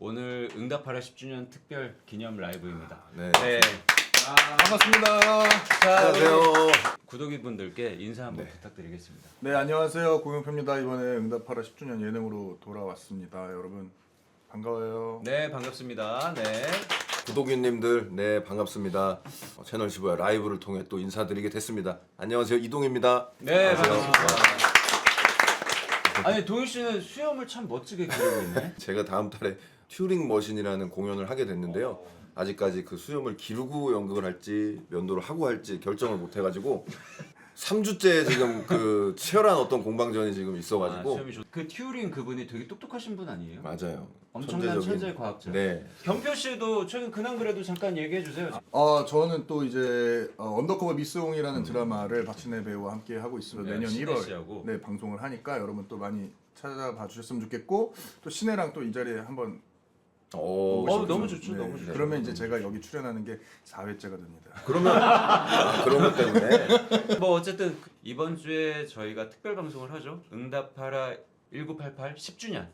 오늘 응답하라 10주년 특별 기념 라이브입니다. 네. 반갑습니다. 자, 안녕하세요. 우리 구독자분들께 인사 한번 부탁드리겠습니다. 네, 안녕하세요. 고용표입니다. 이번에 응답하라 10주년 예능으로 돌아왔습니다. 여러분 반가워요. 네, 반갑습니다. 네. 구독인님들 네 반갑습니다. 채널 15의 라이브를 통해 또 인사드리게 됐습니다. 안녕하세요 이동입니다. 네, 안녕하세요. 반갑습니다. 아니, 도희 씨는 수염을 참 멋지게 기르고 있네. 제가 다음 달에 튜링 머신이라는 공연을 하게 됐는데요. 아직까지 그 수염을 기르고 연극을 할지 면도를 하고 할지 결정을 못 해가지고 3주째 지금 그 치열한 어떤 공방전이 지금 있어가지고 수염이 그 튜링 그분이 되게 똑똑하신 분 아니에요? 맞아요. 엄청난 천재 과학자. 네. 경표 씨도 최근 근황 그래도 잠깐 얘기해 주세요. 저는 또 이제 언더커버 미스홍이라는 드라마를 박신혜 배우와 함께 하고 있습니다. 네, 내년 신혜 1월 씨하고. 네, 방송을 하니까 여러분 또 많이 찾아봐 주셨으면 좋겠고 또 신혜랑 또 이 자리에 한번 너무 좋죠, 네, 너무 좋죠. 그러면 이제 제가 여기 출연하는 게 4회째가 됩니다. 그러면 그런 것 때문에 뭐 어쨌든 이번 주에 저희가 특별 방송을 하죠. 응답하라 1988 10주년.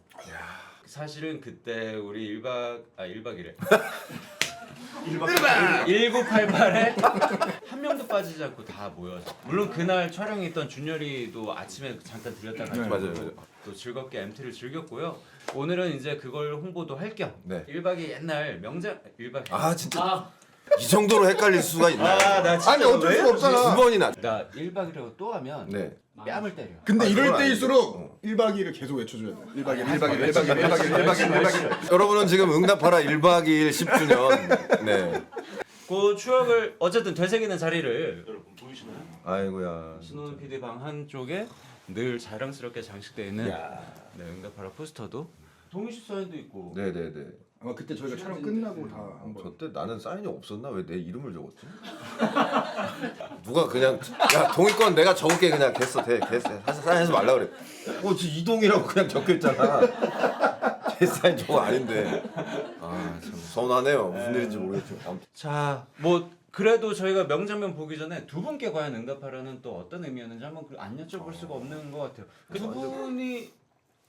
사실은 그때 우리 1박이래. 1988에 한 명도 빠지지 않고 다 모여서. 물론 그날 촬영했던 준열이도 아침에 잠깐 들렸다 갔죠. 네, 맞아요. 또 즐겁게 MT를 즐겼고요. 오늘은 이제 그걸 홍보도 할 겸 네. 1박이 옛날 명장 1박. 아 진짜 이 정도로 헷갈릴 수가 있나요? 나 진짜 아니 어쩔 수가 없잖아. 두 번이나. 나 1박이라고 또 하면 네. 뺨을 때려. 근데 이럴 그건 때일수록 1박 2일을 계속 외쳐줘야 돼. 1박 2일, 1박 2일, 1박 2일, 1박 2일, 1박 2일, 1박 2일. 여러분은 지금 응답하라 1박 2일 10주년. 네. 그 추억을 어쨌든 되새기는 자리를 아이고야. 신호는 PD 방 한쪽에 늘 자랑스럽게 장식되어 있는 네, 응답하라 포스터도 동희 씨 사인도 있고. 네네네. 아마 그때 저희가 촬영 끝나고 다 한번. 저때 나는 사인이 없었나? 왜 내 이름을 적었지? 누가 그냥 야 동의권 내가 적을게 그냥 됐어 사실 사인하지 말라 그래. 저 이동이라고 그냥 적혀있잖아. 제 사인 저거 아닌데. 아 참 서운하네요. 무슨 일인지 모르겠지만. 아무튼. 자, 뭐 그래도 저희가 명장면 보기 전에 두 분께 과연 응답하라는 또 어떤 의미였는지 한번 안 여쭤볼 수가 없는 것 같아요. 그 두 분이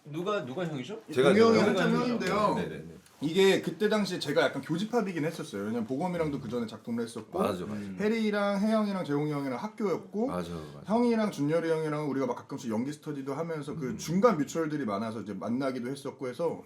누가 형이죠? 제가 동영이 제가- 한참 형인데요. 네네네. 이게 그때 당시 제가 약간 교집합이긴 했었어요. 왜냐면 보검이랑도 그 전에 작동을 했었고 맞아. 해리랑 혜영이랑 재홍이 형이랑 학교였고 맞아. 형이랑 준열이 형이랑 우리가 막 가끔씩 연기 스터디도 하면서 그 중간 뮤추얼들이 많아서 이제 만나기도 했었고 해서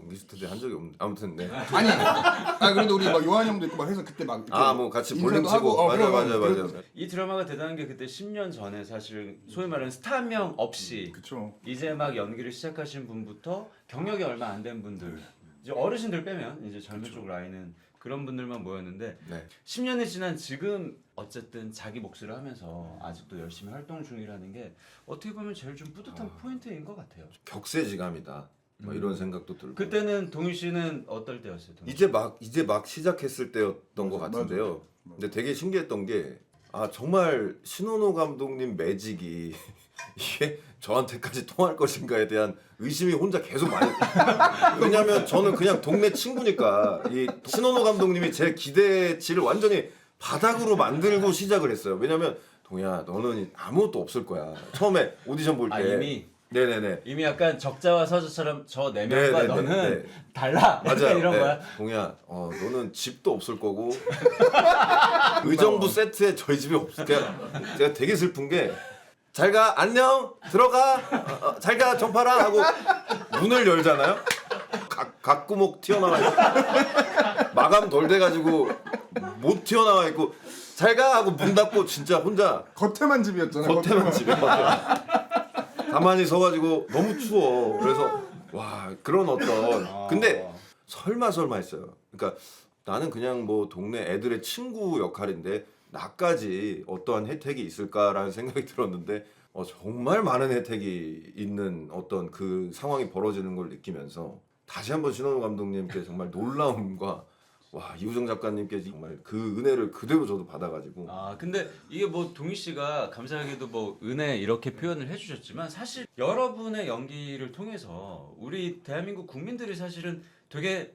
연기 스터디 한 적이 없는데 아무튼 네. 아니 그래도 우리 막 요한 형도 있고 막 해서 그때 막 이렇게 뭐 같이 인사도 볼링 치고 하고, 맞아. 그래도- 이 드라마가 대단한 게 그때 10년 전에 사실 소위 말하는 스타 한 명 없이 그쵸. 이제 막 연기를 시작하신 분부터 경력이 얼마 안 된 분들 이제 어르신들 빼면 이제 젊은 쪽 라인은 그런 분들만 모였는데 네. 10년이 지난 지금 어쨌든 자기 몫을 하면서 아직도 열심히 활동 중이라는 게 어떻게 보면 제일 좀 뿌듯한 포인트인 것 같아요. 격세지감이다. 뭐 이런 생각도 들고. 그때는 동희 씨는 어떨 때였어요? 동희 씨? 이제 막 시작했을 때였던 것 같은데요. 근데 되게 신기했던 게 정말 신원호 감독님 매직이 이게 저한테까지 통할 것인가에 대한 의심이 혼자 계속 많이. 왜냐면 저는 그냥 동네 친구니까 이 신원호 감독님이 제 기대치를 완전히 바닥으로 만들고 시작을 했어요. 왜냐면 동희야 너는 아무것도 없을 거야. 처음에 오디션 볼 때. 이미 네네네. 이미 약간 적자와 서자처럼 저 네 명과 네네네. 너는 네. 달라. 맞아요. 이런 네. 거야. 동희야, 너는 집도 없을 거고 의정부 세트에 저희 집이 없으니까 제가 되게 슬픈 게 잘가 안녕 들어가 잘가 정파라 하고 문을 열잖아요. 각구목 튀어나와 있고 마감 덜 돼가지고 못 튀어나와 있고 잘가 하고 문 닫고 진짜 혼자 겉에만 집이었잖아요. 겉에만 집에 가만히 서가지고 너무 추워. 그래서 와 그런 어떤 근데 설마 했어요. 그러니까 나는 그냥 뭐 동네 애들의 친구 역할인데 나까지 어떠한 혜택이 있을까라는 생각이 들었는데 정말 많은 혜택이 있는 어떤 그 상황이 벌어지는 걸 느끼면서 다시 한번 신원호 감독님께 정말 놀라움과 와 이우정 작가님께 정말 그 은혜를 그대로 저도 받아가지고 근데 이게 뭐 동희 씨가 감사하게도 뭐 은혜 이렇게 표현을 해주셨지만 사실 여러분의 연기를 통해서 우리 대한민국 국민들이 사실은 되게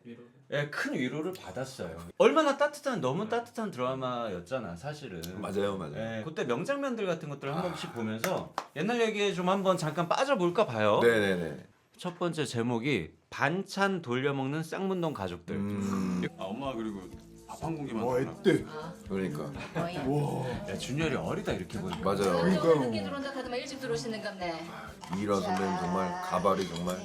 큰 위로를 받았어요. 얼마나 너무 따뜻한 드라마였잖아 사실은. 맞아요. 그때 명장면들 같은 것들을 한 번씩 보면서 옛날 얘기에 좀 한번 잠깐 빠져볼까 봐요. 네네네. 첫 번째 제목이 반찬 돌려먹는 쌍문동 가족들. 아 엄마 그리고 밥 한 공기만 와 달라. 애때. 그러니까 뭐야? 와. 야 준열이 어리다 이렇게 보니까. 맞아요. 그러니까요. 늦게 들어온다 하더만 일찍 들어오시는 겁네. 이라 선배님 정말 가발이 정말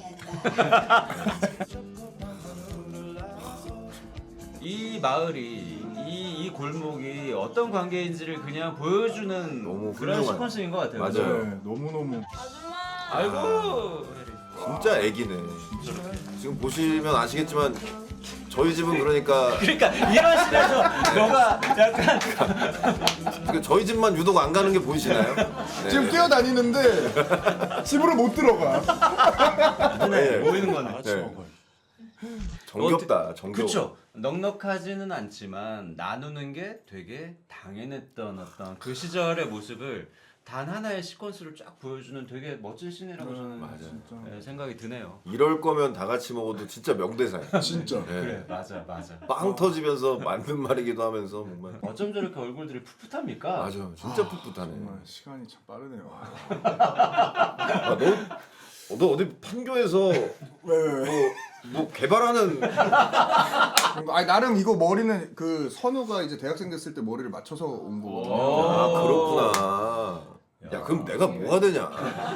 이 마을이 이 골목이 어떤 관계인지를 그냥 보여주는 너무 그런 훌륭한. 시퀀스인 것 같아요. 맞아요. 네, 너무너무. 아이고. 진짜 애기네. 지금 보시면 아시겠지만 저희 집은 그러니까 그러니까 이런 식에서 너가 약간 저희 집만 유독 안 가는 게 보이시나요? 네. 지금 뛰어다니는데 집으로 못 들어가. 네. 보이는 거네. 네. 정겹다. 정겨워. 그렇죠. 넉넉하지는 않지만 나누는 게 되게 당연했던 어떤 그 시절의 모습을 단 하나의 시퀀스를 쫙 보여주는 되게 멋진 씬이라고 저는 진짜. 네, 생각이 드네요. 이럴 거면 다 같이 먹어도 진짜 명대사야. 진짜. 네. 그래 맞아. 빵 터지면서 맞는 말이기도 하면서 정말 어쩜 저렇게 얼굴들이 풋풋합니까? 맞아. 진짜 풋풋하네. 정말 시간이 참 빠르네요. 아, 너 어디 판교에서 왜? 뭐 개발하는 아니 나름 이거 머리는 그 선우가 이제 대학생 됐을 때 머리를 맞춰서 온 거거든요. 아 그렇구나. 야 그럼 내가 뭐가 되냐?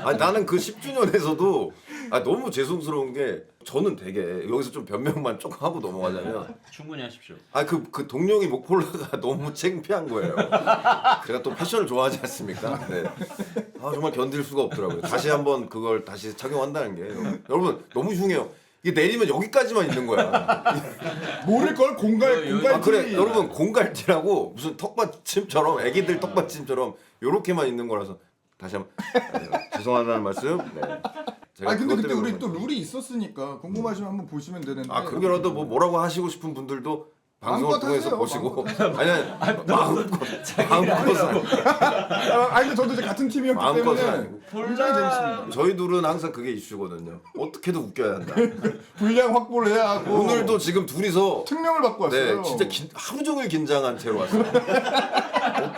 아니 나는 그 10주년에서도 너무 죄송스러운 게 저는 되게 여기서 좀 변명만 조금 하고 넘어가자면 충분히 하십시오. 그 동룡이 목폴라가 너무 창피한 거예요. 제가 또 패션을 좋아하지 않습니까? 네. 아 정말 견딜 수가 없더라고요. 다시 한번 그걸 다시 착용한다는 게 여러분 너무 흉해요. 이게 내리면 여기까지만 있는 거야. 모를 걸 공갈. 아 그래 여러분 공갈티라고 무슨 턱받침처럼 애기들 턱받침처럼 요렇게만 있는 거라서 다시 한번 죄송하다는 말씀. 네. 제가 아 근데 그것 그때 때문에 우리 또 룰이 있었으니까 궁금하시면 한번 보시면 되는데. 그게라도 뭐라고 하시고 싶은 분들도 방송을 마음껏 통해서 하세요, 보시고 마음껏 마음껏 아니 근데 저도 이제 같은 팀이었기 마음껏은 때문에 아니고. 굉장히 재밌습니다. 저희 둘은 항상 그게 이슈거든요. 어떻게도 웃겨야 한다. 분량 확보를 해야 하고. 오늘도 지금 둘이서 특명을 받고 왔어요. 네 진짜 하루 종일 긴장한 채로 왔어요.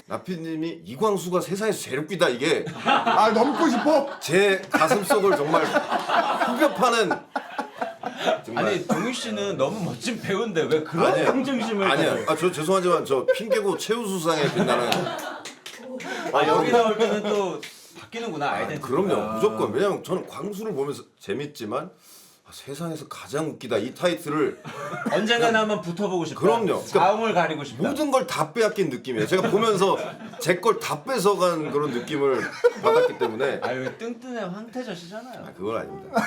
나피님이 이광수가 세상에서 제일 웃기다 이게 아 넘고 싶어. 제 가슴속을 정말 후벼파는 정말 아니 동희 씨는 너무 멋진 배우인데 왜 그런 아니에요. 평정심을 아니야. 저 죄송하지만 저 핑계고 최우수상에 빛나는 여기 나올 때는 또 바뀌는구나 아이덴티티가. 그럼요 무조건 왜냐면 저는 광수를 보면서 재밌지만 세상에서 가장 웃기다 이 타이틀을 언젠가는 한번 붙어보고 싶다. 그럼요. 그러니까 자웅을 가리고 싶다. 모든 걸 다 빼앗긴 느낌이에요. 제가 보면서 제 걸 다 뺏어간 그런 느낌을 받았기 때문에 아유 뜬뜬해 황태자시잖아요. 그건 아닙니다.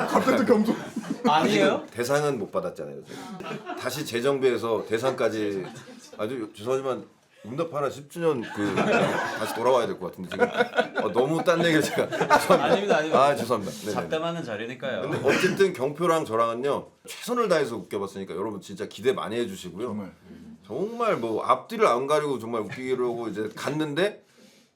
갑자기 또 겸손. 아니에요? 대상은 못 받았잖아요. 제가. 다시 재정비해서 대상까지 아주 죄송하지만 응답하라 10주년 다시 돌아와야 될 것 같은데 지금 너무 딴 얘기를 제가 죄송합니다. 아닙니다. 죄송합니다. 네네. 잡담하는 자리니까요. 근데 어쨌든 경표랑 저랑은요 최선을 다해서 웃겨봤으니까 여러분 진짜 기대 많이 해주시고요. 정말 뭐 앞뒤를 안 가리고 정말 웃기려고 이제 갔는데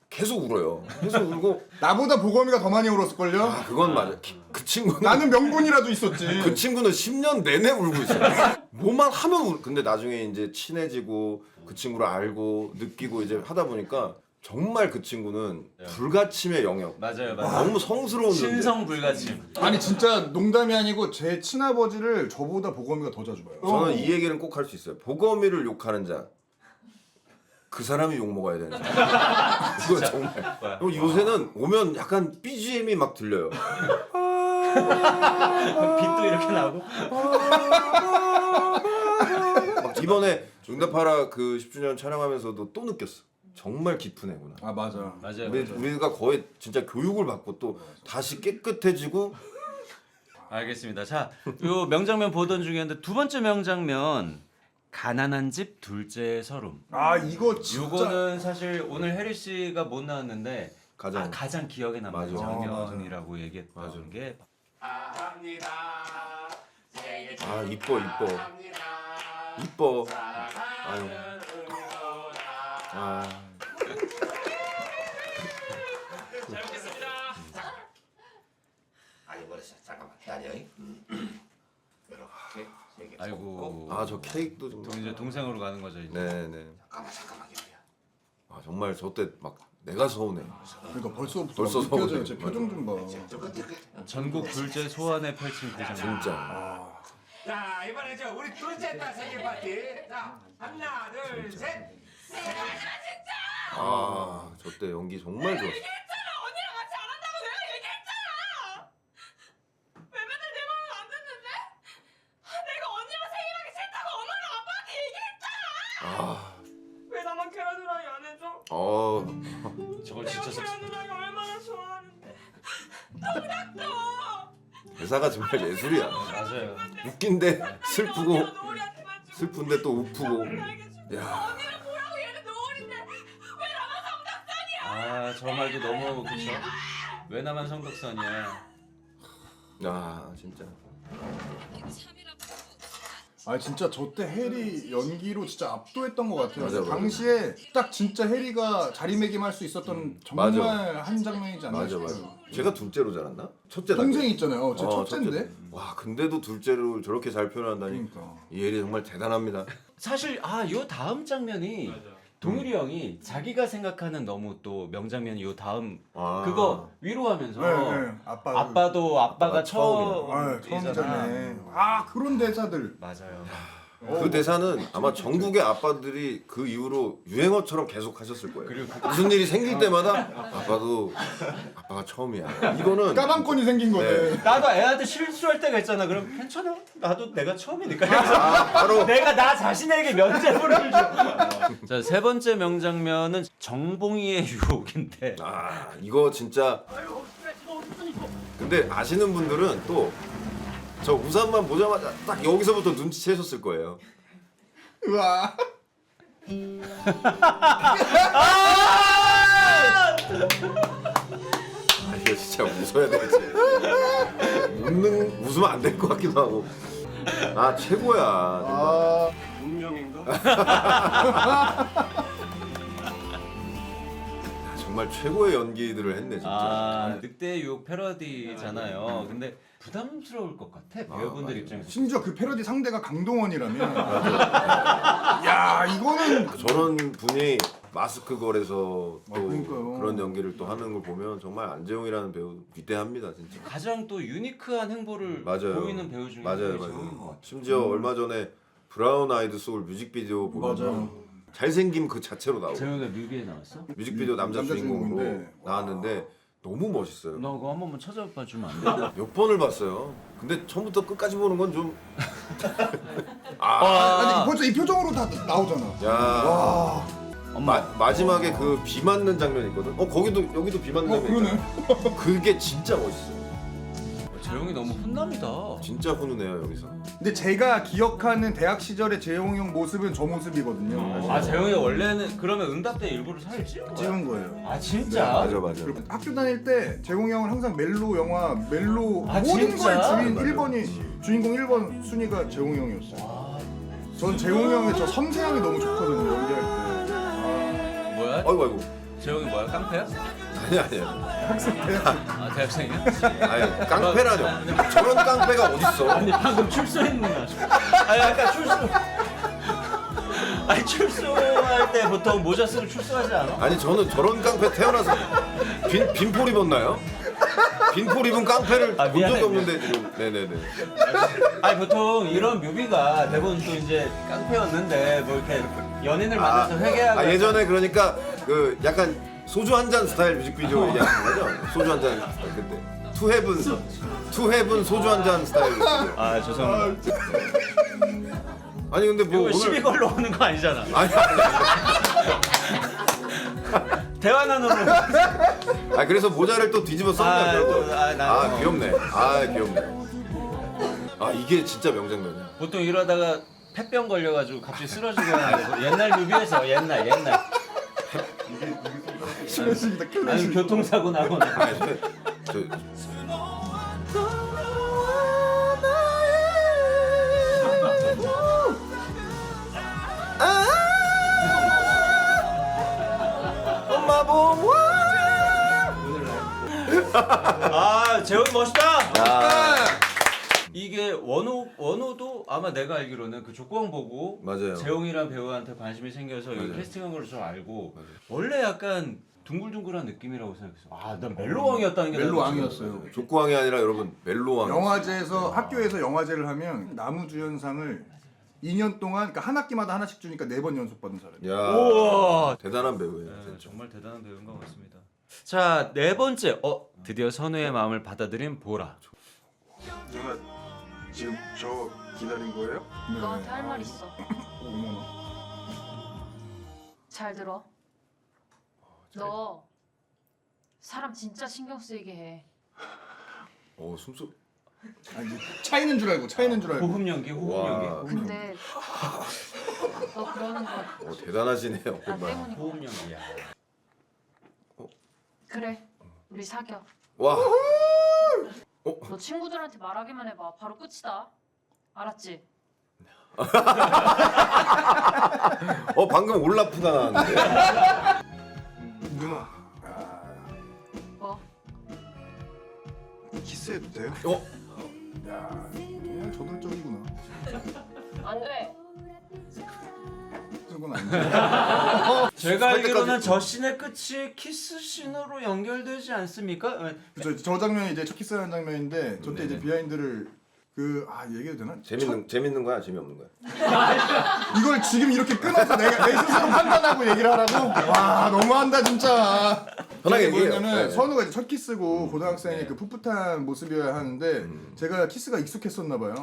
계속 울어요. 계속 울고 나보다 보검이가 더 많이 울었을걸요? 그건 맞아. 그 친구는 나는 명분이라도 있었지. 그 친구는 10년 내내 울고 있어요. 뭐만 하면 근데 나중에 이제 친해지고 그 친구를 알고 느끼고 이제 하다 보니까 정말 그 친구는 불가침의 영역. 맞아요. 너무 성스러운 존재. 신성 불가침. 아니 진짜 농담이 아니고 제 친아버지를 저보다 보검이가 더 자주 봐요. 저는 이 얘기는 꼭 할 수 있어요. 보검이를 욕하는 자. 그 사람이 욕 먹어야 되는 자. 이거 정말. 그리고 요새는 오면 약간 BGM이 막 들려요. 빛도 이렇게 나고. 막 이번에 응답하라 그 10주년 촬영하면서도 또 느꼈어. 정말 깊은 애구나. 아 맞아. 맞아요. 우리가 거의 진짜 교육을 받고 또 다시 깨끗해지고. 알겠습니다. 자, 요 명장면 보던 중이었는데 두 번째 명장면 가난한 집 둘째 서름. 아 이거 진짜. 요거는 사실 오늘 해리 씨가 못 나왔는데 가장 기억에 남는 맞아. 장면이라고 얘기했던 맞아. 게 이뻐. 아유. 아니 버렸어. 잠깐만 기다려. 이렇게 세개 아이고. 저 케이크도 좀. 이제 동생으로 가는 거죠 이제. 네네. 잠깐만 기다려. 아 정말 저 때 막 내가 서운해. 그러니까 벌써 벌써 느껴져요. 서운해. 제 표정 좀 봐. 전국 불제 소환에 펼친 그 장면. 진짜. 자 이번에 저 우리 둘째 딸 생일 파티. 자 하나 둘 셋. 아 저 때 연기 정말 좋았어. 언니랑 같이 안 한다고 내가 얘기했잖아. 왜 맨날 내 말을 안 듣는데? 내가 언니랑 생일하기 싫다고 엄마랑 아빠한테 얘기했잖아. 아, 왜 나만 계란 후라이 안 해줘? 저걸 진짜 내가 계란 후라이 얼마나 좋아하는데. 대사가 정말 예술이야. 맞아요. 웃긴데 슬프고 언니가 노을이한테만 주고 슬픈데 또 우프고. 나에게 주고 야. 언니는 뭐라고 얘는 노을인데 왜 나만 성닭산이야? 아 저 말도 너무 그쵸? 왜 나만 성덕선이야. 아 진짜. 아 진짜 저 때 해리 연기로 진짜 압도했던 것 같아요. 맞아, 맞아. 당시에 딱 진짜 해리가 자리매김할 수 있었던 정말 맞아. 한 장면이지 않나 맞아 싶어요. 맞아. 제가 둘째로 자랐나? 첫째 동생 있잖아요. 제 첫째인데. 첫째. 와 근데도 둘째로 저렇게 잘 표현한다니. 그러니까. 이혜리 정말 대단합니다. 사실 요 다음 장면이 동일이 형이 자기가 생각하는 너무 또 명장면 요 다음 아. 그거 위로하면서 네. 아빠가 아빠도 아빠가 아, 처음이잖아. 처음이잖아요. 아 그런 대사들. 맞아요. 그 대사는 아마 전국의 아빠들이 그 이후로 유행어처럼 계속 하셨을 거예요. 그리고 무슨 일이 생길 때마다 아빠가 처음이야. 이거는 까방권이 생긴 거네. 네. 나도 애한테 실수할 때가 있잖아. 그럼 괜찮아. 나도 내가 처음이니까. 바로 내가 나 자신에게 면죄부를 줘. 자, 세 번째 명장면은 정봉이의 유혹인데. 아 이거 진짜. 근데 아시는 분들은 또 저 우산만 보자마자 딱 여기서부터 눈치채셨을 거예요. 우와. 아, 이거 진짜 웃어야 되지. 웃으면 안 될 것 같기도 하고. 아 최고야. 아 정말 최고의 연기들을 했네 진짜. 아, 늑대의 유혹 패러디잖아요. 근데 부담스러울 것 같아. 배우분들 입장에서. 심지어 그 패러디 상대가 강동원이라면. 야 이거는 저런 분이 마스크 걸에서 또 그러니까요. 그런 연기를 또 하는 걸 보면 정말 안재홍이라는 배우 위대합니다 진짜. 가장 또 유니크한 행보를 맞아요. 보이는 배우 중에 맞아요, 한 맞아요. 명인 것 같아요. 심지어 얼마 전에 브라운 아이드 소울 뮤직비디오 보면 맞아요. 잘생김 그 자체로 나오고 재영이가 뮤비에 나왔어? 뮤직비디오 남자 주인공으로 주인공인데. 나왔는데 너무 멋있어요. 너 그거 한 번만 찾아봐 주면 안 돼? 몇 번을 봤어요. 근데 처음부터 끝까지 보는 건 좀. 아니 벌써 이 표정으로 다 나오잖아. 야. 와. 마지막에 그 비 맞는 장면 있거든. 거기도 여기도 비 맞는 장면 그러네. 있잖아. 그게 진짜 멋있어요. 재영이 너무 훈남이다. 진짜 훈훈해요 여기서. 근데 제가 기억하는 대학 시절의 재홍 형 모습은 저 모습이거든요. 사실. 아 재영이가 원래는 그러면 응답 때 일부러 살을 찌운 거야? 찍은 거예요. 아 진짜? 맞아 맞아. 그리고 학교 다닐 때 재홍 형은 항상 멜로 영화 멜로 아, 모든 진짜? 거의 주인 맞아. 1번이 주인공 1번 순위가 재홍 형이었어요. 전 재홍 형의 저 섬세함이 너무 좋거든요 연기할 때. 뭐야? 아이고 재영이 뭐야? 깡패야? 아니야. 아 대학생이야? 아니 깡패라뇨. 저런 깡패가 어딨어? 아니 방금 출소했나? 아니 아까 출소. 아니 출소할 때 보통 모자 쓰고 출소하지 않아? 아니 저는 저런 깡패 태어나서 빈폴 입었나요? 빈폴 입은 깡패를 아, 본 미안해, 적이 없는데 지금. 네네네. 아니 보통 이런 뮤비가 대부분 또 이제 깡패였는데 뭐 이렇게 연인을 만나서 회개하고 예전에 그러니까 그 약간 소주 한 잔 스타일 뮤직비디오 얘기하는 거죠? 소주 한 잔 그때 투헤븐 소주 한 잔 스타일 뮤직비디오. 아 죄송합니다. 아니 근데 뭐 이거 오늘 12걸로 오는 거 아니잖아. 아니 대화난으로. 아 그래서 모자를 또 뒤집어 썼냐 결국. 나 귀엽네. 귀엽네. 아 이게 진짜 명장면이야. 보통 이러다가 폐병 걸려가지고 갑자기 쓰러지고 하는 옛날 뮤비에서 옛날 클래식이다 클래식. 아니 교통사고 나거나 아니, 저 엄마 보고 아 재훈 멋있다. 야. 이게 원호도 아마 내가 알기로는 그 족구왕 보고 맞아요. 재홍이란 배우한테 관심이 생겨서 여기 맞아요. 캐스팅한 걸로 좀 알고 맞아요. 원래 약간 둥글둥글한 느낌이라고 생각했어. 아, 난 멜로왕이었다는 게 멜로왕이었어요. 족구왕이 아니라 여러분 멜로왕. 영화제에서 학교에서 영화제를 하면 나무주연상을 2년 동안 그러니까 한 학기마다 하나씩 주니까 4번 연속 받은 사람이에요. 야 우와. 대단한 배우예요. 네, 진짜. 정말 대단한 배우인 것 같습니다. 자, 네 번째. 드디어 선우의 마음을 받아들인 보라. 제가 지금 저 기다린 거예요? 너한테 할 말 있어. 어머나. 잘 들어. 너 사람 진짜 신경 쓰이게 해. 숨소. 아니 이제 차이는 줄 알고 차이는 줄 알고. 호흡 연기, 호흡 와. 연기. 근데 너 그러는 거 대단하시네요. 나 정말. 때문이고. 호흡 연기야. 그래. 우리 사겨. 와. 너 친구들한테 말하기만 해봐. 바로 끝이다. 알았지? 방금 올라프가 나왔는데. 누나 뭐? 키스해도 돼요? 야 그냥 저돌적이구나. 안 돼. 그건 아니죠. 제가 알기로는 때까지- 저 씬의 끝이 키스 씬으로 연결되지 않습니까? 저 장면이 이제 첫 키스하는 장면인데 저 때 네네. 이제 비하인드를 얘기해도 되나? 재밌는 거야, 재미없는 거야? 이걸 지금 이렇게 끊어서 내가 내 스스로 판단하고 얘기를 하라고? 와 너무한다 진짜. 편하게 이게 얘기해요. 뭐냐면 네. 선우가 이제 첫 키스고 고등학생이 그 풋풋한 모습이어야 하는데 제가 키스가 익숙했었나 봐요.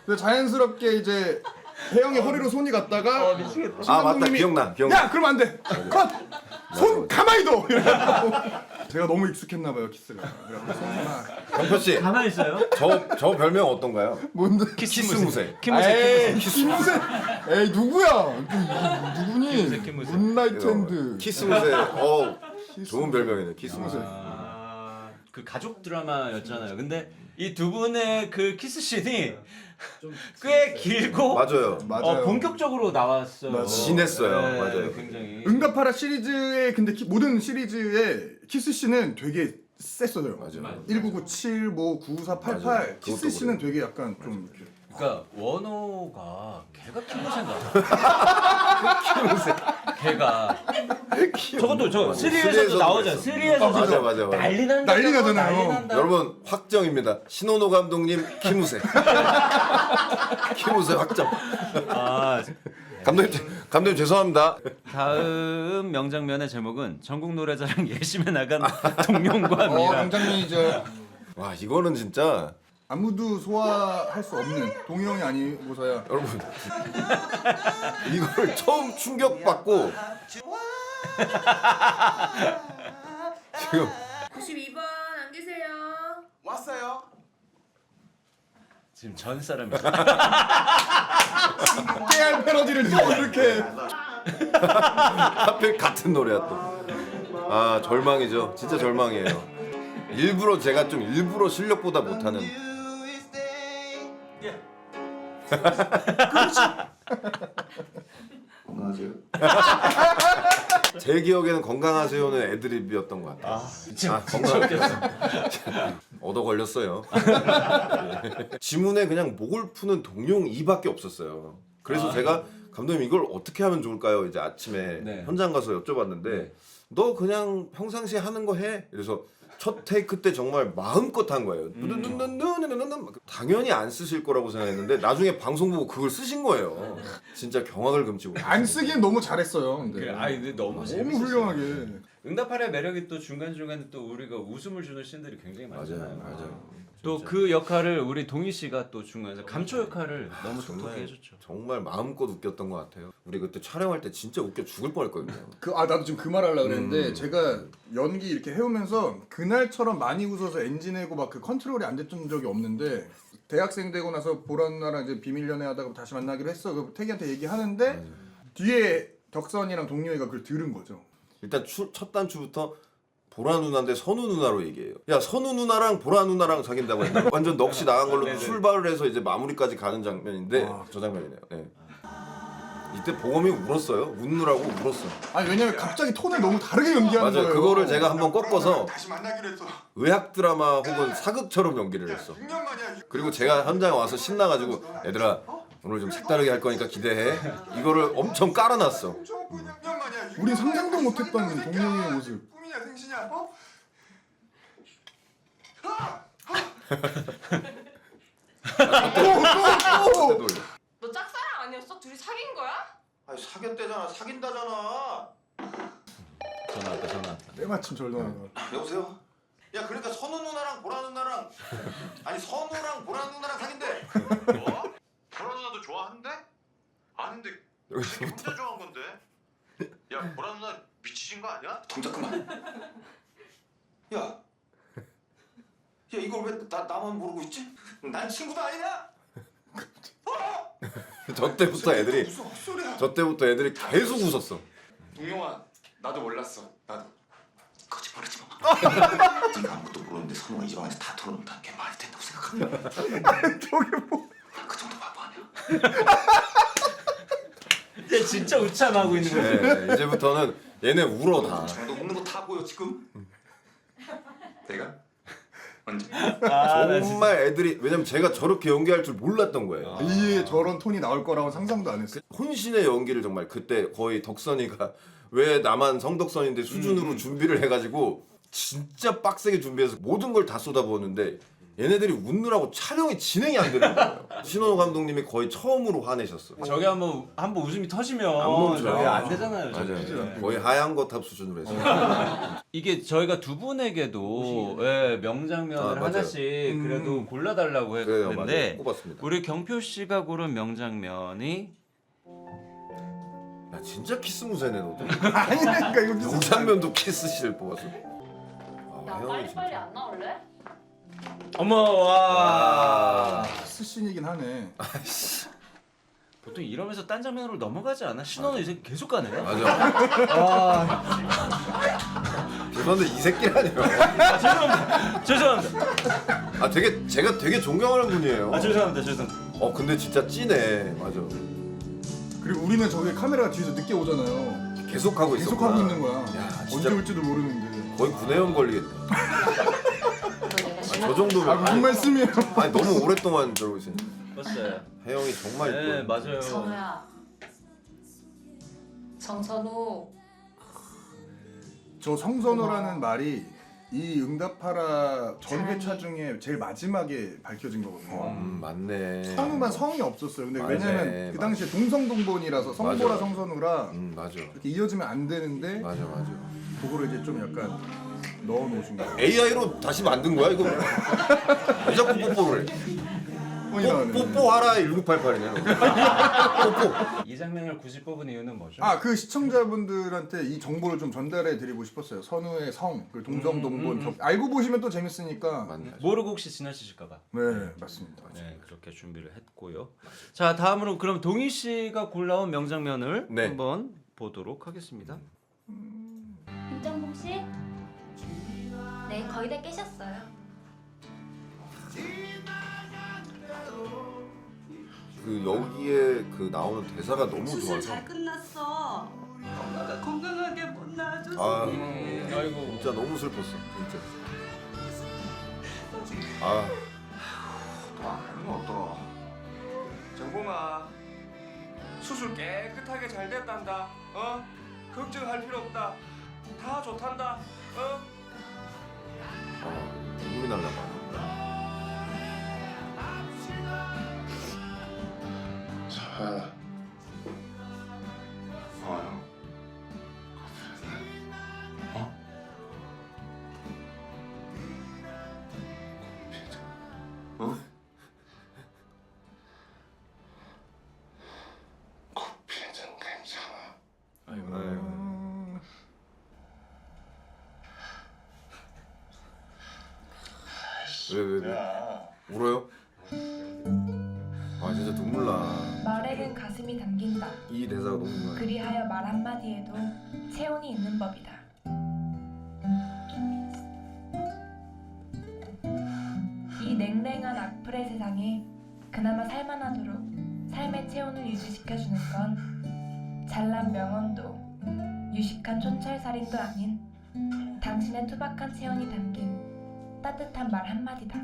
그래서 자연스럽게 이제 혜영이 허리로 손이 갔다가 맞다, 기억나. 야 그러면 안 돼. 컷. 손 가만히 둬. 이래가지고 제가 너무 익숙했나 봐요 키스가. 그래서 손 하나. 경표 씨, 가만히 있어요. 저 별명 어떤가요? 뭔데? 키스무새. 에이 키스무새. 에이 누구야? 누구니? 키스무새. 문라이트 핸드. 키스무새. 좋은 별명이네. 키스무새. 그 가족 드라마였잖아요. 근데 이 두 분의 그 키스 씬이 꽤 길고 맞아요. 맞아요. 본격적으로 나왔어요. 맞아요. 진했어요. 네, 맞아요. 굉장히. 응답하라 시리즈의 근데 모든 시리즈의 키스 씬은 되게 셌어요. 맞아요. 1997, 뭐 9488 맞아요. 키스 그것도 씬은 되게 약간 좀 그러니까 원호가 걔가 키무새인가? 걔가 저것도 저 3에서도 나오잖아요. 3에서도 맞아. 난리 난다. 난리 나잖아요. 난리 난다. 여러분 확정입니다. 신원호 감독님 키무새. 키무새 확정. 아, 감독님 죄송합니다. 다음 명장면의 제목은 전국 노래자랑 예심에 나간 동명과 미라. 명장면이죠. 와 이거는 진짜 아무도 소화할 수 없는 동영이 아니고서야 여러분 이걸 처음 충격받고 지금 92번 안 계세요? 왔어요. 지금 전 사람이 깨알 패러디를 또 이렇게 하필 같은 노래야 또. 절망이죠. 진짜 절망이에요. 제가 좀 일부러 실력보다 못하는. 건강하세요. 제 기억에는 건강하세요는 애드립이었던 것 같아요. 건강하세요. 얻어 걸렸어요. 지문에 그냥 목을 푸는 동용 이밖에 없었어요. 그래서 제가 감독님 이걸 어떻게 하면 좋을까요? 이제 아침에 네. 현장 가서 여쭤봤는데 네. 너 그냥 평상시에 하는 거 해. 그래서 첫 테이크 때 정말 마음껏 한 거예요. 당연히 안 쓰실 거라고 생각했는데 나중에 방송 보고 그걸 쓰신 거예요. 진짜 경악을 금치 못했어요. 안 쓰기엔 너무 잘했어요. 근데 그래, 근데 너무 너무 재밌었어요. 훌륭하게. 응답하라의 매력이 또 중간중간에 또 우리가 웃음을 주는 씬들이 굉장히 많잖아요. 맞아요. 또 그 역할을 우리 동희 씨가 또 중간에서 감초 역할을 너무 독특하게 해줬죠. 정말 마음껏 웃겼던 것 같아요. 우리 그때 촬영할 때 진짜 웃겨 죽을 뻔했거든요. 나도 지금 그 말 하려고 그랬는데 제가 연기 이렇게 해오면서 그날처럼 많이 웃어서 엔진 내고 막 그 컨트롤이 안 됐던 적이 없는데 대학생 되고 나서 보라 누나랑 이제 비밀 연애하다가 다시 만나기로 했어. 그 태기한테 얘기하는데 뒤에 덕선이랑 동료이가 그걸 들은 거죠. 일단 첫 단추부터 보라 누나인데 선우 누나로 얘기해요. 야 선우 누나랑 보라 누나랑 사귄다고 했나? 완전 넋이 나간 걸로 출발을 해서 이제 마무리까지 가는 장면인데 저 장면이네요. 네. 이때 보검이 울었어요. 웃느라고 울었어. 아니 왜냐면 갑자기 톤을 너무 다르게 연기하는 맞아요. 거예요. 그거를 제가 한번 꺾어서 다시 만나기로 했어. 의학 드라마 혹은 사극처럼 연기를 했어. 6년 만이야. 그리고 제가 현장에 와서 신나가지고 얘들아 오늘 좀 색다르게 할 거니까 기대해. 이거를 엄청 깔아놨어. 6년 만이야. 우린 상상도 못했던 동료의 모습. 꿈이냐 생시냐? 어? 오! 너 짝사랑 아니었어? 둘이 사귄 거야? 아니 사귀었대잖아. 사귄다잖아. 전화 왔다 전화 왔다. 때마침 절단하는 거. 여보세요? 야 그러니까 선우 누나랑 보라 누나랑 아니 선우랑 보라 누나랑 사귄대. 뭐? 보라 누나도 좋아하는데? 아는데 그게 혼자 좋아한 건데? 야 보라 누나 미치신 거 아니야? 동작 그만. 야. 야 이걸 왜 나만 모르고 있지? 난 친구도 아니냐? 저 때부터 애들이 무슨 헛소리야. 저 때부터 애들이 계속 웃었어. 동영아 나도 몰랐어. 나도. 거짓말하지 마. 네가 아무것도 모르는데 선우가 이 방에서 다 털어놓는다는 게 말이 된다고 생각하냐? 저게 뭐? 그 정도 바보 아니야? 이제 진짜 우참하고 있는 거지. 네, 이제부터는 얘네 울어 다. 너 웃는 거 다 보여 지금? 내가? 언제? 아, 나 진짜. 정말 애들이 왜냐면 제가 저렇게 연기할 줄 몰랐던 거예요. 이에 저런 톤이 나올 거라고 상상도 안 했어요. 혼신의 연기를 정말 그때 거의 덕선이가 왜 나만 성덕선인데 수준으로 준비를 해가지고 진짜 빡세게 준비해서 모든 걸 다 쏟아부었는데 얘네들이 웃느라고 촬영이 진행이 안 되는 거예요. 신원호 감독님이 거의 처음으로 화내셨어. 저게 한번 웃음이 터지면 안 멈춰요. 저게 안 되잖아요. 맞아요. 저게. 거의 하얀 거탑 수준으로 해서. 이게 저희가 두 분에게도 예, 명장면을 아, 맞아요. 하나씩 그래도 골라달라고 그래요, 했는데 맞아요. 꼽았습니다. 우리 경표 씨가 고른 명장면이 야 진짜 키스 무새네 너도. 아니니까 이거 무슨 영상면도 키스실 뽑았어. 야 혜영이 빨리빨리 안 나올래? 어머 와 스신이긴 하네. 보통 이러면서 딴 장면으로 넘어가지 않아? 신호는 이제 계속 가네. 맞아. 와 죄송한데 이 새끼라니요. 죄송합니다. 아 되게 제가 되게 존경하는 분이에요. 죄송합니다. 근데 진짜 찐해. 맞아. 그리고 우리는 저기 카메라가 뒤에서 늦게 오잖아요. 계속 하고 있어. 계속 하고 있는 거야. 야, 언제 진짜 올지도 모르는데. 거의 구내염 걸리겠다. 저 정도면 아 무슨 말씀이에요? 아니 너무 오랫동안 저러고 있으니. 봤어요. 혜영이 정말 네 이뻐. 맞아요. 선우야. 정선우. 저 성선호라는 말이 이 응답하라 전 회차 중에 제일 마지막에 밝혀진 거거든요. 맞네. 선우만 성이 없었어요. 근데 맞네, 왜냐면 그 당시에 동성동본이라서 성보라 맞아. 성선우라 맞아. 이렇게 이어지면 안 되는데 맞아. 그거를 이제 좀 약간 넣어놓으신 거예요. AI로 다시 만든 거야 이거? 왜 자꾸 뽀뽀를 해? 뽀뽀하라 1988이네. 뽀뽀. 이 장면을 굳이 뽑은 이유는 뭐죠? 그 시청자분들한테 이 정보를 좀 전달해 드리고 싶었어요. 선우의 성, 그 동성동본 알고 보시면 또 재밌으니까. 맞네. 모르고 혹시 지나치실까봐. 네, 맞습니다. 네 그렇게 준비를 했고요. 자 다음으로 그럼 동희 씨가 골라온 명장면을 네. 한번 보도록 하겠습니다. 김정봉 씨? 네, 거의 다 깨셨어요. 그 여기에 그 나오는 대사가 너무 수술 좋아서. 잘 끝났어. 엄마가 건강하게 못 낳아줘서. 아, 아이고. 진짜 너무 슬펐어. 진짜. 아, 또 정봉아 수술 깨끗하게 잘 됐단다. 걱정할 필요 없다. 다 좋단다. 눈물이 날라 봐. 자. 왜? 울어요? 아 진짜 눈물 나. 말에는 가슴이 담긴다. 이 대사가 너무 좋아요. 그리하여 말 한마디에도 체온이 있는 법이다. 이 냉랭한 악플의 세상에 그나마 살만하도록 삶의 체온을 유지시켜주는 건 잘난 명언도 유식한 촌철살인도 아닌 당신의 투박한 체온이 담긴 따뜻한 말 한마디다.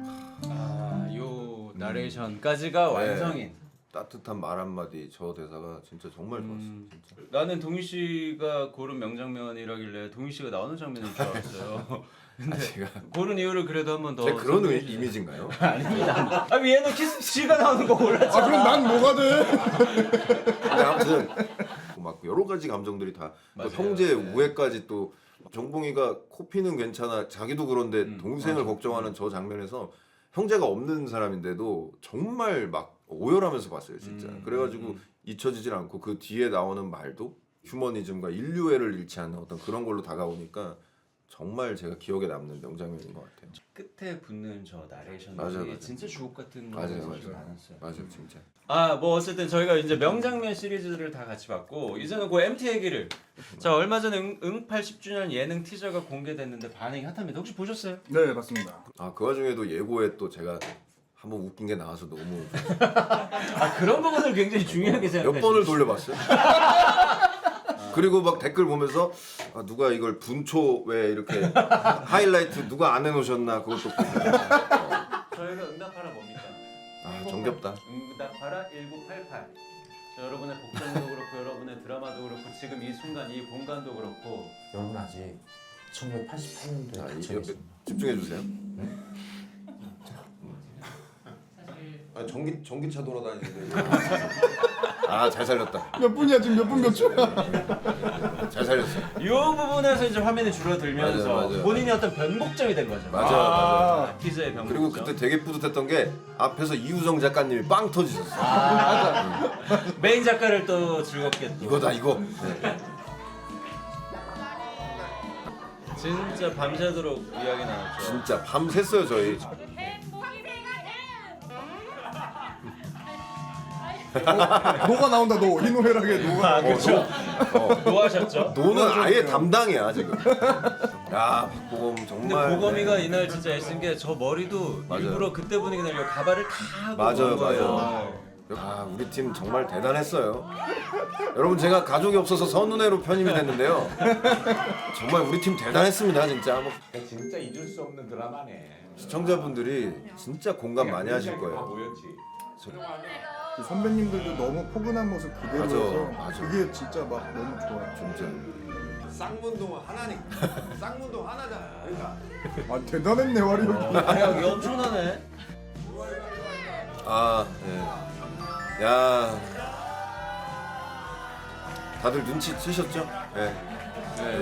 요 나레이션까지가 완성인. 따뜻한 말 한마디 저 대사가 진짜 정말 좋았어. 진짜. 나는 동희 씨가 고른 명장면이라길래 동희 씨가 나오는 장면인 줄 알았어요. 근데 제가 고른 이유를 그래도 한 번 더. 제 그런 설명해 주세요. 이미지인가요? 아닙니다. 아 얘는 키스 씨가 나오는 거 몰랐잖아. 아 그럼 난 뭐가 돼? 근데 아무튼 막 여러 가지 감정들이 다 또 맞아요. 형제 네. 우애까지 또 정봉이가 코피는 괜찮아 자기도 그런데 동생을 맞아. 걱정하는 저 장면에서 형제가 없는 사람인데도 정말 막 오열하면서 봤어요 진짜. 그래가지고 잊혀지질 않고 그 뒤에 나오는 말도 휴머니즘과 인류애를 잃지 않는 어떤 그런 걸로 다가오니까 정말 제가 기억에 남는 명장면인 것 같아요. 끝에 붙는 저 나레이션이 맞아요. 진짜 주옥 같은 맞아요, 것이 맞아요. 많았어요. 맞아요 진짜. 뭐 어쨌든 저희가 이제 명장면 시리즈들을 다 같이 봤고 이제는 그 MT 얘기를. 자 얼마 전에 응8 10주년 예능 티저가 공개됐는데 반응이 핫합니다. 혹시 보셨어요? 네 맞습니다. 그 와중에도 예고에 또 제가 한번 웃긴 게 나와서 너무 그런 부분을 굉장히 중요하게 몇 생각하시죠. 번을 돌려봤어요. 그리고 막 댓글 보면서 누가 이걸 분초 왜 이렇게 하이라이트 누가 안 해놓으셨나 그것도 보고. 저희가 응답하라 뭡니까? 정겹다. 응답하라 1988. 여러분의 복장도 그렇고 여러분의 드라마도 그렇고 지금 이 순간 이 공간도 그렇고 여러분 아직 1988년도에 갇혀 이거 있습니다. 집중해 주세요. 전기차 돌아다니는데. 잘 살렸다. 몇 분이야 지금 몇 분 몇 초야? 잘 살렸어. 이 부분에서 이제 화면이 줄어들면서 맞아요. 본인이 어떤 변곡점이 된 거죠. 맞아. 티저의 변곡점. 그리고 그때 되게 뿌듯했던 게 앞에서 이우정 작가님이 빵 터지셨어. 메인 작가를 또 즐겁게 또. 이거다 이거. 네. 진짜 밤새도록 이야기 나눴죠. 진짜 밤 샜어요 저희. 노가 나온다 노 희노애락의 노가. 그렇죠. 노하셨죠. 노는 아예 담당이야 지금. 야 박보검 근데 정말. 보검이가 이날 진짜 애쓴 게 저 머리도 맞아요. 일부러 그때 분위기 내려고 가발을 다 하고 맞아요, 온 거예요. 맞아요. 우리 팀 정말 대단했어요. 여러분 제가 가족이 없어서 선운회로 편입이 됐는데요. 정말 우리 팀 대단했습니다 진짜. 진짜 잊을 수 없는 드라마네. 시청자분들이 진짜 공감 많이 하실 거예요. 뭐였지? 그 선배님들도 너무 포근한 모습 그대로여서 맞아. 그게 진짜 막 너무 좋아요. 진짜. 쌍문동은 하나니까. 쌍문동 하나잖아. 그러니까. 아 대단했네 와리오. 야, 이게 엄청나네. 네. 야. 다들 눈치 채셨죠? 네.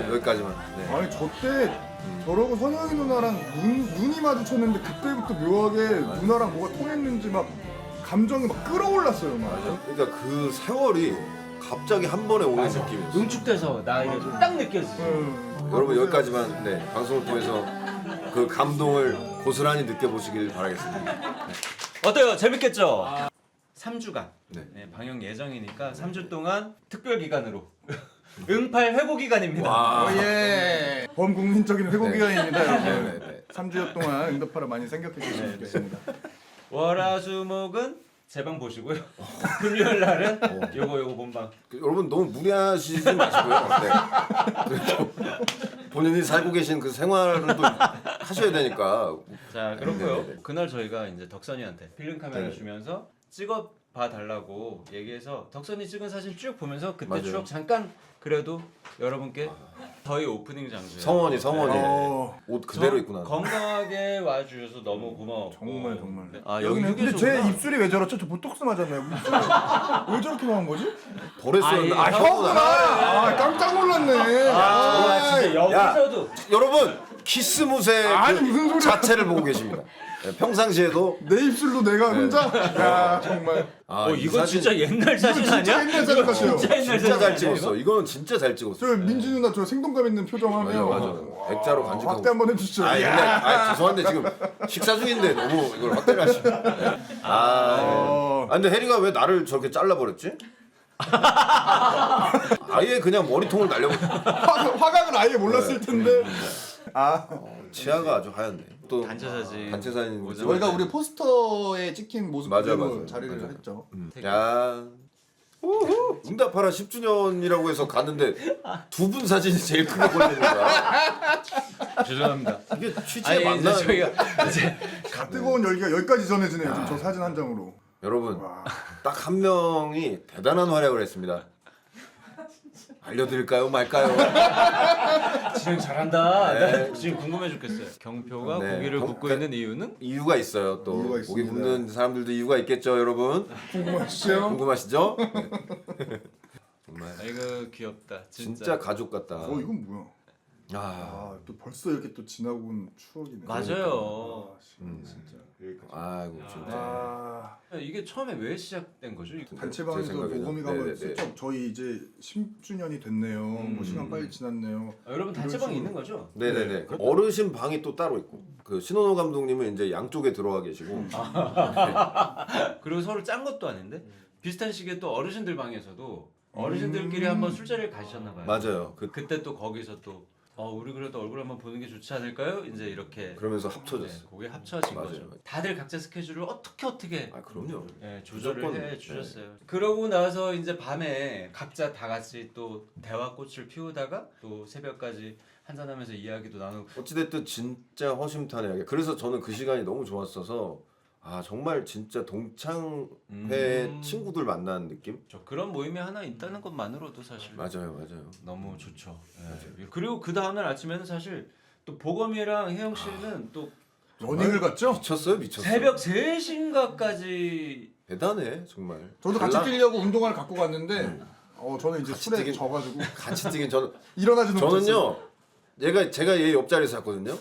여기까지만. 네. 아니 저때 저러고 선영이 누나랑 눈이 마주쳤는데 그때부터 묘하게 누나랑 뭐가 통했는지 막 감정이 막 끌어올랐어요 막. 그러니까 그 세월이 갑자기 한 번에 오는 느낌이었어요. 응축돼서 나 이게 딱 느껴지죠. 여러분 여기까지만 방송을 통해서 그 감동을 고스란히 느껴보시길 바라겠습니다. 어때요? 재밌겠죠? 3주간 네. 방영 예정이니까 3주 동안 특별 기간으로 응팔 회고 기간입니다. 와. 예. 범국민적인 회고 네. 기간입니다 여러분. 네. 3주여 동안 응답하라 많이 생각해 주시면 좋겠습니다. 월화수목은 제 방 보시고요. 금요일 날은 요거 본방. 여러분 너무 무리하시지 마시고요. 네. 그래도 본인이 살고 계신 그 생활을 또 하셔야 되니까. 자 그렇고요. 네. 그날 저희가 이제 덕선이한테 필름 카메라 네. 주면서 찍어 봐 달라고 얘기해서 덕선이 찍은 사진 쭉 보면서 그때 맞아요. 추억 잠깐 그래도 여러분께 저희 오프닝 장소에 성원이 어. 옷 그대로 입고 나서. 건강하게 와주셔서 너무 고마웠고 정말 정말. 여기는 근데 제 입술이 왜 저렇죠? 저 보톡스 맞았나요? 입술이 왜 저렇게 나온 거지? 버렸었는데. 아, 형구나. 아 깜짝 놀랐네. 진짜 여기서도 여러분 키스무새 아니, 무슨 소리야. 자체를 보고 계십니다. 네, 평상시에도 내 입술로 내가 혼자? 야 정말. 이 이거 사진 진짜 옛날 사진 진짜 아니야? 옛날 사진 같아요. 진짜 옛날 진짜 잘 사진 찍었어. 아니야, 이거는 진짜 잘 찍었어. 저 민지 누나 저 생동감 있는 표정 하면 맞아. 액자로 간직하고. 확대 한번 해주시죠. 근데 죄송한데 지금 식사 중인데 너무 이걸 확대를 하시네. 근데 혜리가 왜 나를 저렇게 잘라버렸지? 아예 그냥 머리통을 날려버렸. 화각을 아예 몰랐을 텐데. 치아가 아주 하얗네. 또 단체 사진. 단체 사진. 저희가 우리 포스터에 찍힌 모습 맞아, 그대로 맞아. 자리를 맞아. 했죠. 야 응답하라 10주년이라고 해서 갔는데 두 분 사진이 제일 크게 걸리는 거야. 죄송합니다. 이게 취지에 아니 맞나? 이제 저희가 이제 뜨거운 열기가 여기까지 전해지네요. 지금 저 사진 한 장으로. 여러분 와. 딱 한 명이 대단한 활약을 했습니다. 알려드릴까요 말까요? 진행 잘한다. 네. 나 지금 궁금해 죽겠어요. 경표가 네. 고기를 굽고 있는 이유는? 이유가 있어요. 또 이유가 고기 있습니다. 굽는 사람들도 이유가 있겠죠, 여러분. 궁금하시죠? 궁금하시죠? 네. 정말 아이고 귀엽다. 진짜 가족 같다. 이건 뭐야? 아, 아, 또 벌써 이렇게 또 지나고 온 추억이네. 맞아요. 아, 진짜. 아이고 진짜. 아, 이게 처음에 왜 시작된 거죠? 제 단체방에서 생각에는. 보검이가 한번 네네네. 슬쩍 저희 이제 10주년이 됐네요. 뭐 시간 빨리 지났네요. 여러분 단체방이 이런 있는 거죠? 네네네. 어르신 방이 또 따로 있고 그 신원호 감독님은 이제 양쪽에 들어와 계시고 그리고 서로 짠 것도 아닌데 비슷한 시기에 또 어르신들 방에서도 어르신들끼리 한번 술자리를 가셨나 봐요. 맞아요. 그때 또 거기서 또 우리 그래도 얼굴 한번 보는 게 좋지 않을까요? 이제 이렇게 그러면서 합쳐졌어. 그게 합쳐진 맞아요. 거죠. 다들 각자 스케줄을 어떻게 아 그럼요. 조절을 무조건. 해 주셨어요. 그러고 나서 이제 밤에 각자 다 같이 또 대화꽃을 피우다가 또 새벽까지 한잔하면서 이야기도 나누고. 어찌됐든 진짜 허심탄회하게. 그래서 저는 그 시간이 너무 좋았어서 아 정말 진짜 동창회 친구들 만나는 느낌? 저 그런 모임이 하나 있다는 것만으로도 사실 맞아요. 너무 좋죠. 예. 그리고 그 다음날 아침에는 사실 또 보검이랑 혜영 씨는 또 러닝을 갔죠? 미쳤어요, 미쳤어. 새벽 3시인가까지 대단해 정말. 저도 같이 달라- 뛰려고 운동화를 갖고 갔는데 저는 이제 같이 술에 뛰긴- 져가지고 같이 뛰긴 저는 일어나지도 못했어요. 저는요. 제가 얘 옆자리에서 잤거든요.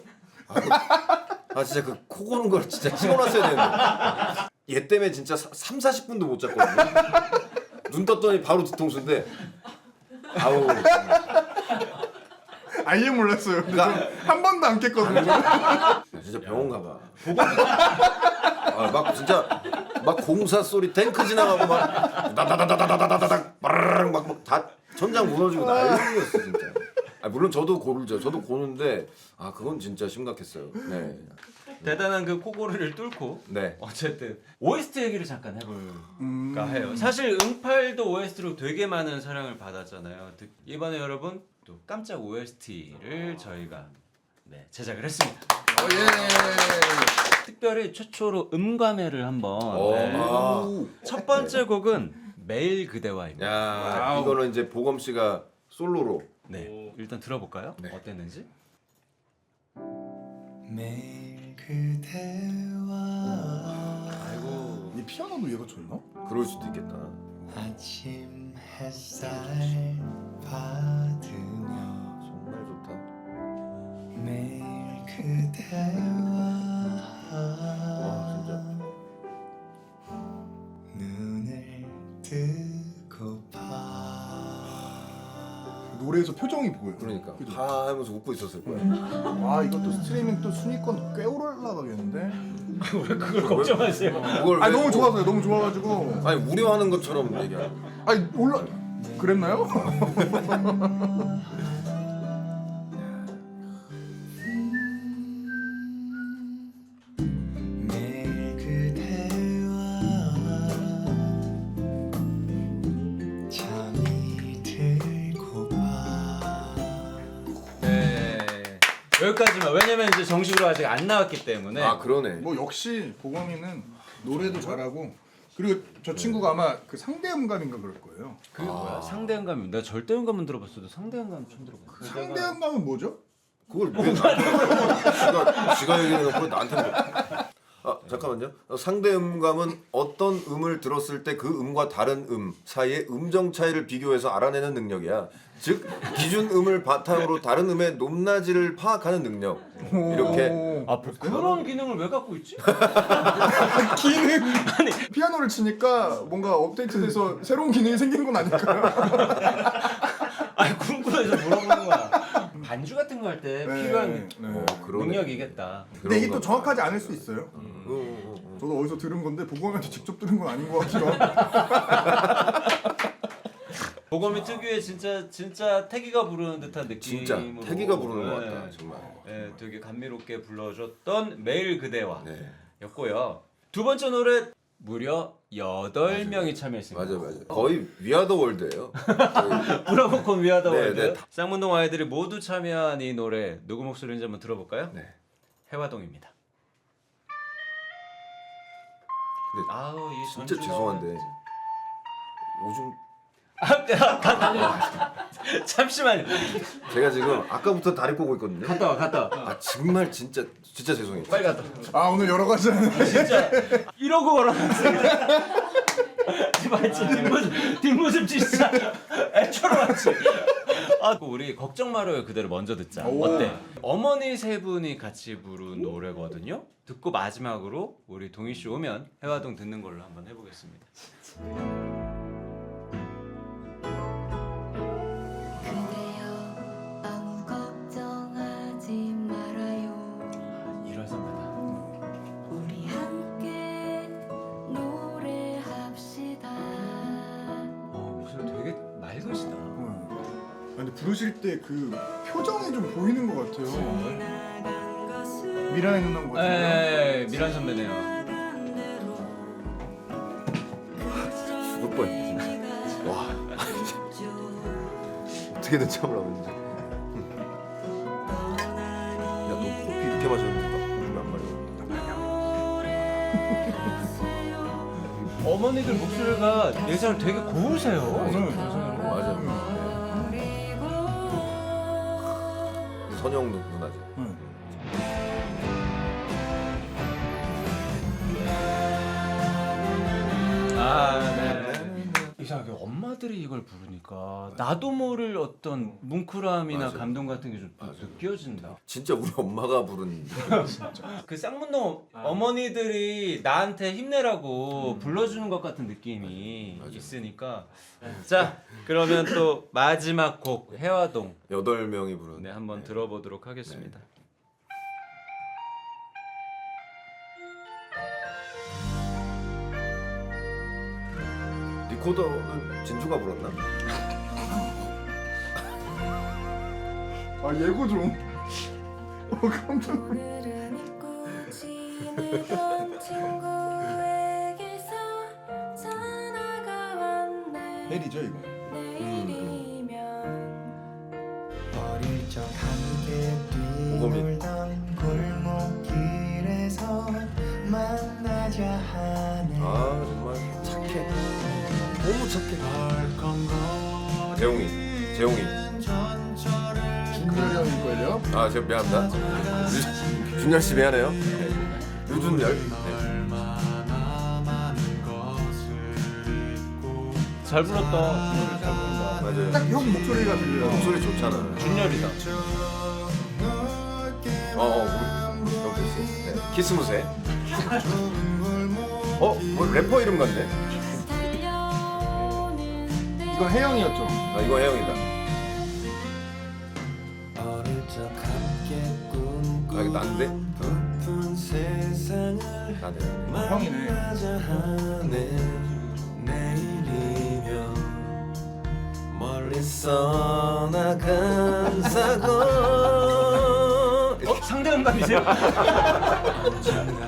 아 진짜 그 코 고는 걸 진짜 찍어놨어야 되는데 얘 때문에 진짜 30-40분도 못 잤거든요. 눈 떴더니 바로 뒤통수인데 아우 아예 몰랐어요. 근데 그러니까- 저는 한 번도 안 깼거든요. 야, 진짜 병원 가봐. 막 진짜 막 공사 소리 탱크 지나가고 막 다다다다다다다닥 막다 천장 무너지고 난리였어 진짜. 아, 물론 저도 고르죠. 저도 고는데 아 그건 진짜 심각했어요. 네. 대단한 그 코골이를 뚫고 네. 어쨌든 OST 얘기를 잠깐 해볼까 해요. 사실 응팔도 OST로 되게 많은 사랑을 받았잖아요. 이번에 여러분 또 깜짝 OST를 저희가 제작을 했습니다. 예. 특별히 최초로 음감회를 한번 아. 첫 번째 곡은 매일 그대와입니다. 야 와우. 이거는 이제 보검 씨가 솔로로. 네, 일단 들어볼까요? 네. 어땠는지? 매일 그대와 아이고 이 피아노도 얘가 쳤나? 그럴 수도 있겠다. 아침 햇살 받으며 정말 좋다. 매일 그대와 와 진짜. 눈을 뜨고파 노래에서 표정이 보여요. 그러니까 그죠? 하 하면서 웃고 있었을 거야. 아 이것도 스트리밍 또 순위권 꽤 올라가겠는데? 왜 그걸 걱정하세요? 그걸 아 왜 너무 또- 좋아서요. 너무 좋아가지고. 아니 우려하는 것처럼 얘기하. 아니 올라 그랬나요? 매일 그대와 잠이 들고봐 네, 여기까지만. 왜냐면 이제 정식으로 아직 안 나왔기 때문에. 아 그러네. 뭐 역시 보검이는 노래도 잘하고 그리고 저 친구가 아마 그 상대음감인가 그럴 거예요. 그게 뭐야? 상대음감이. 내가 절대음감은 들어봤어도 상대음감 처음 들어봤어. 상대음감은 뭐죠? 그걸 왜 지가 얘기해놓고 나한테 뭐. 아 잠깐만요. 상대 음감은 어떤 음을 들었을 때 그 음과 다른 음 사이의 음정 차이를 비교해서 알아내는 능력이야. 즉 기준 음을 바탕으로 다른 음의 높낮이를 파악하는 능력. 이렇게. 뭐 그런 기능을 왜 갖고 있지? 기능 피아노를 치니까 뭔가 업데이트돼서 새로운 기능이 생긴 건 아닐까요? 아니 궁금해서 물어보는 거야. 반주 같은 거 할 때 네, 필요한 네. 그러네. 능력이겠다. 근데 이게 또 그런가 정확하지 않을 수 있어요. 저도 어디서 들은 건데 보검이한테 직접 들은 건 아닌 것 같기도 하고. 보검이 특유의 진짜 태기가 부르는 듯한 진짜 느낌으로. 태기가 부르는 것 네. 같다 정말. 네, 되게 감미롭게 불러줬던 매일 그대와 네. 였고요. 두 번째 노래 무려 8명이 참여했습니다. 맞아요. 거의 위아더 월드예요. 거의. 브라보콘 위아더 네, 월드. 네. 쌍문동 아이들이 모두 참여한 이 노래 누구 목소리인지 한번 들어볼까요? 네. 해화동입니다. 근데 아우 이 진짜 전주가- 죄송한데 오줌 잠시만요. 제가 지금 아까부터 다리 꼬고 있거든요. 갔다 와. 아 정말 진짜 죄송해요. 빨리 갔다 와. 아 오늘 여러 가지 하는 진짜 이러고 걸어놨어요. 맞지? 뒷모습 진짜 애처럼 왔지. 아, 우리 걱정 말아요 그대로 먼저 듣자. 오. 어때? 어머니 세 분이 같이 부른 노래거든요. 듣고 마지막으로 우리 동희 씨 오면 해화동 듣는 걸로 한번 해보겠습니다. 그대여 아무 걱정하지 말아요. 이런 선배다. 우리 함께 노래합시다. 목소리 되게 맑으시다. 근데 부르실 때 그 표정이 좀 보이는 것 같아요. 미라의 누나인 것 같은데요? 네, 미란 선배네요. 죽을 뻔했네 진짜. 와 어떻게든 참으라고 진짜. 야너 커피 이렇게 마셨는데 나 오줌 안 마려. 어머니들 목소리가 예전 되게 고우세요. 맞아. 선영 누나지. 아, 네. 이상하게 엄마들이 이걸 부르니까 나도 모를 어떤 뭉클함이나 맞아요. 감동 같은 게 좀 맞아요. 느껴진다. 진짜 우리 엄마가 부른. 그 쌍문동 어머니들이 나한테 힘내라고 불러주는 것 같은 느낌이 맞아요. 있으니까. 자, 그러면 또 마지막 곡 해화동 8명이 부른. 네, 한번 들어보도록 하겠습니다. 리코더는 진주가 불렀나? 아 예고 좀. 깜짝. 오늘은 잊고 지내던 친구에게서 전화가 왔네. 헬이죠 이거. 내일이면 어릴 적 함께 오범이. 뛰놀던 골목길에서 만나자 하네. 아 정말 착해. 너무 착해. 재홍이. 준열이 형일 거예요? 아 제가 미안합니다. 준열 씨 미안해요. 네. 유준열. 네. 잘 불렀다. 맞아요. 딱 형 목소리가 들려요. 목소리 좋잖아. 준열이다. 여기 있어. 네. 키스무새. 뭐 래퍼 이름 같네. 이건 혜영이었죠. 아 이거 혜영이다. 어릴 적 함께 꿈꾸던 아 이거 난데? 높은 세상을 나네. 형이네. 만나자 하네. 내일이면 멀리서 나간 사고 상대 음감이세요? 언젠가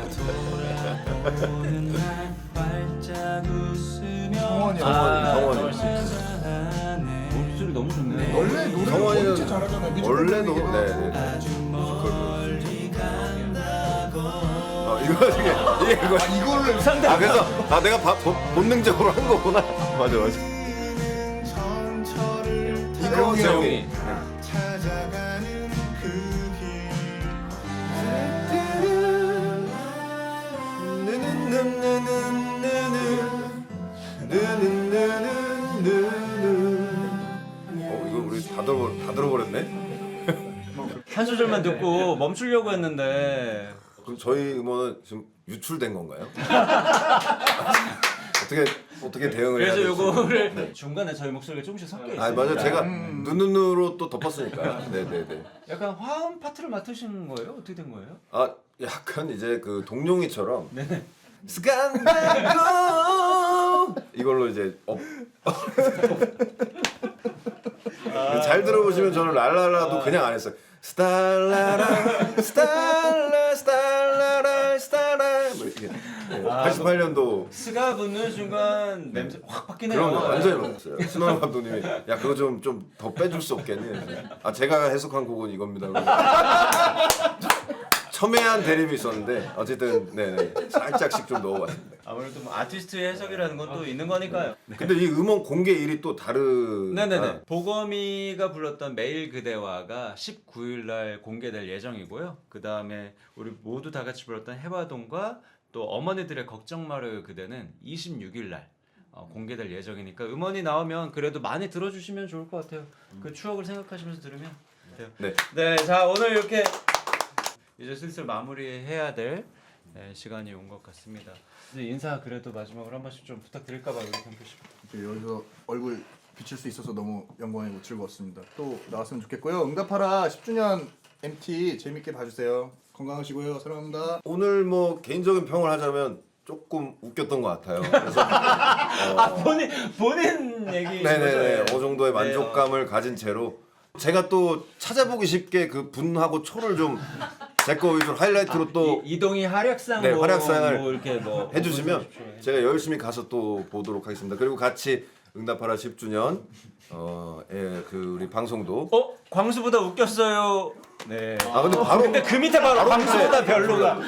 돌아오는 날 활짝 웃으며 성원이 형. 성원이. 목소리 너무 좋네. 원래 노래 성원이는 진짜 잘하잖아요. 원래도 뮤지컬 네네. 아주 멀리 간다고 이거 이게 이거. 아 이거를 상대 아 그래서 내가 본능적으로 한 거구나. 맞아. 이거 재홍이. 찾아가는 그길 이거 우리 다 들어버렸네. 한 소절만 듣고 멈추려고 했는데 그럼 저희 음원은 지금 유출된 건가요? 어떻게 대응을 해야 그래서 될지. 요거를 중간에 저희 목소리가 조금씩 섞여 있어요. 아 맞아 제가 눈으로 또 덮었으니까. 네네네. 약간 화음 파트를 맡으신 거예요? 어떻게 된 거예요? 아 약간 이제 그 동룡이처럼 네. 스칸다고 이걸로 이제 잘 들어보시면 저는 랄라라도 그냥 안 했어요. 스탈라라 스탈라 스탈라라 스탈라 뭐 이렇게. 네. 88년도 스가 붙는 순간 냄새 확 바뀌네요. 그런 거 완전히 바뀌었어요. 신원 감독님이 야 그거 좀 더 빼줄 수 없겠니? 아 제가 해석한 곡은 이겁니다. 첨예한 대립이 있었는데 어쨌든 네네 살짝씩 좀 넣어봤습니다. 아무래도 뭐 아티스트의 해석이라는 건 또 있는 거니까요. 근데 이 음원 공개 일이 또 다른. 네네네. 보검이가 불렀던 매일 그대와가 19일 날 공개될 예정이고요. 그 다음에 우리 모두 다 같이 불렀던 해화동과 또 어머니들의 걱정 말아요 그대는 26일 날 공개될 예정이니까 음원이 나오면 그래도 많이 들어주시면 좋을 것 같아요. 그 추억을 생각하시면서 들으면 돼요. 네. 네, 자 오늘 이렇게 이제 슬슬 마무리해야 될 시간이 온 것 같습니다. 이제 인사 그래도 마지막으로 한 번씩 좀 부탁드릴까봐 우리 경표 씨. 이제 여기서 얼굴 비칠 수 있어서 너무 영광이고 즐거웠습니다. 또 나왔으면 좋겠고요. 응답하라 10주년 MT 재밌게 봐주세요. 건강하시고요. 사랑합니다. 오늘 뭐 개인적인 평을 하자면 조금 웃겼던 것 같아요. 그래서 본인 얘기. 네네네 어느 정도의 만족감을 가진 채로 제가 또 찾아보기 쉽게 그 분하고 초를 좀 제 거 위주로 하이라이트로 또 이동희 활약상 네, 활약상을 뭐 이렇게 뭐 해주시면 제가 열심히 가서 또 보도록 하겠습니다. 그리고 같이 응답하라 10주년 그 우리 방송도 광수보다 웃겼어요. 네. 아 근데 바로 근데 그 밑에 바로 광수보다 별로가.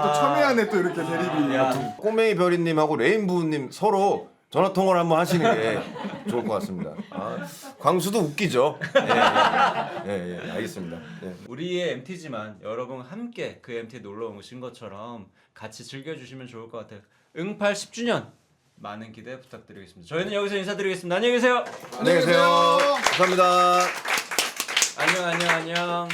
또 첨예하네 또 이렇게 대립이. 꼬맹이 별이님하고 레인부우님 서로 전화 통화를 한번 하시는 게 좋을 것 같습니다. 광수도 웃기죠. 예, 알겠습니다. 예. 우리의 MT지만 여러분 함께 그 MT에 놀러 오신 것처럼 같이 즐겨주시면 좋을 것 같아요. 응팔 10주년 많은 기대 부탁드리겠습니다. 저희는 여기서 인사드리겠습니다. 안녕히 계세요. 안녕히 계세요. 감사합니다. 안녕.